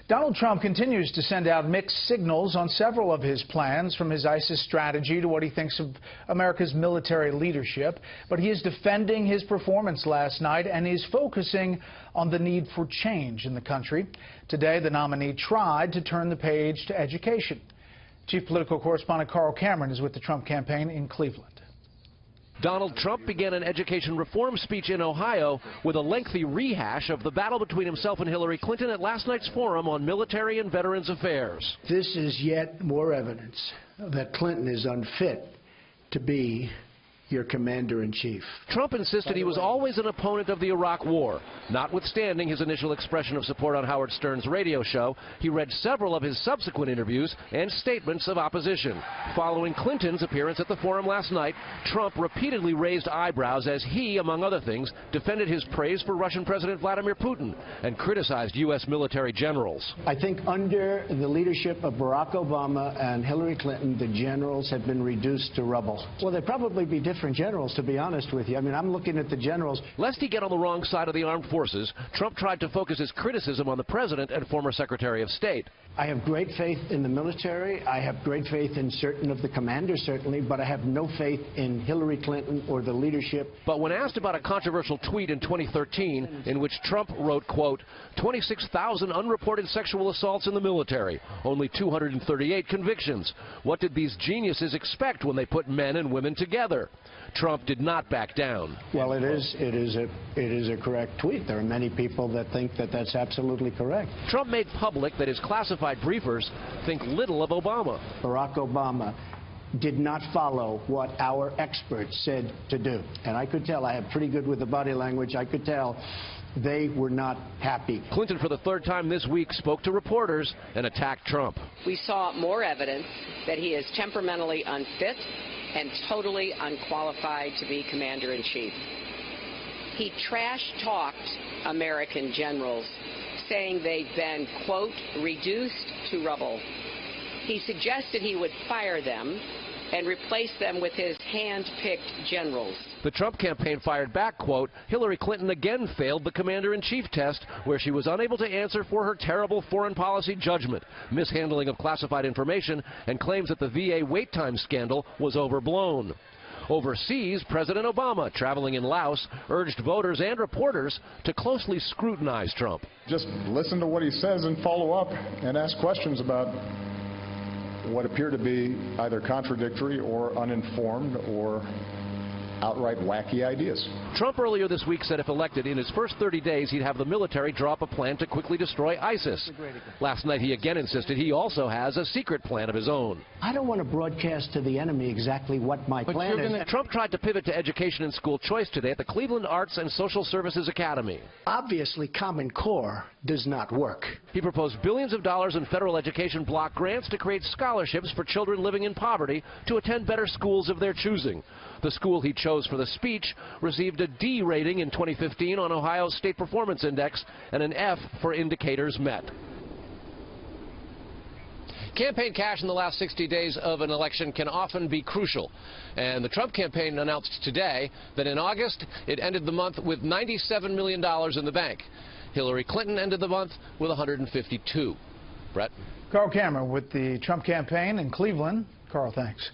Donald Trump continues to send out mixed signals on several of his plans, from his ISIS strategy to what he thinks of America's military leadership. But he is defending his performance last night and is focusing on the need for change in the country. Today, the nominee tried to turn the page to education. Chief political correspondent Carl Cameron is with the Trump campaign in Cleveland. Donald Trump began an education reform speech in Ohio with a lengthy rehash of the battle between himself and Hillary Clinton at last night's forum on military and veterans affairs. This is yet more evidence that Clinton is unfit to be your commander-in-chief. Trump insisted he was always an opponent of the Iraq War. Notwithstanding his initial expression of support on Howard Stern's radio show, he read several of his subsequent interviews and statements of opposition. Following Clinton's appearance at the forum last night, Trump repeatedly raised eyebrows as he, among other things, defended his praise for Russian President Vladimir Putin and criticized U.S. military generals. I think under the leadership of Barack Obama and Hillary Clinton, the generals have been reduced to rubble. Well, they'd probably be different generals, to be honest with you. I mean, I'm looking at the generals. Lest he get on the wrong side of the armed forces, Trump tried to focus his criticism on the president and former Secretary of State. I have great faith in the military. I have great faith in certain of the commanders, certainly, but I have no faith in Hillary Clinton or the leadership. But when asked about a controversial tweet in 2013 in which Trump wrote, quote, 26,000 unreported sexual assaults in the military, only 238 convictions. What did these geniuses expect when they put men and women together? Trump did not back down. Well, it is a correct tweet. There are many people that think that that's absolutely correct. Trump made public that his classified briefers think little of Obama. Barack Obama did not follow what our experts said to do. And I could tell, I have pretty good with the body language, I could tell they were not happy. Clinton, for the third time this week, spoke to reporters and attacked Trump. We saw more evidence that he is temperamentally unfit and totally unqualified to be commander-in-chief. He trash-talked American generals, saying they've been, quote, reduced to rubble. He suggested he would fire them and replace them with his hand-picked generals. The Trump campaign fired back, quote, Hillary Clinton again failed the commander-in-chief test, where she was unable to answer for her terrible foreign policy judgment, mishandling of classified information, and claims that the VA wait time scandal was overblown. Overseas, President Obama, traveling in Laos, urged voters and reporters to closely scrutinize Trump. Just listen to what he says and follow up and ask questions about what appear to be either contradictory or uninformed or outright wacky ideas. Trump earlier this week said if elected, in his first 30 days, he'd have the military draw up a plan to quickly destroy ISIS. Last night, he again insisted he also has a secret plan of his own. I don't want to broadcast to the enemy exactly what my plan is. Trump tried to pivot to education and school choice today at the Cleveland Arts and Social Services Academy. Obviously, Common Core does not work. He proposed billions of dollars in federal education block grants to create scholarships for children living in poverty to attend better schools of their choosing. The school he chose for the speech received a D rating in 2015 on Ohio's State Performance Index and an F for indicators met. Campaign cash in the last 60 days of an election can often be crucial. And the Trump campaign announced today that in August it ended the month with $97 million in the bank. Hillary Clinton ended the month with $152. Brett? Carl Cameron with the Trump campaign in Cleveland. Carl, thanks.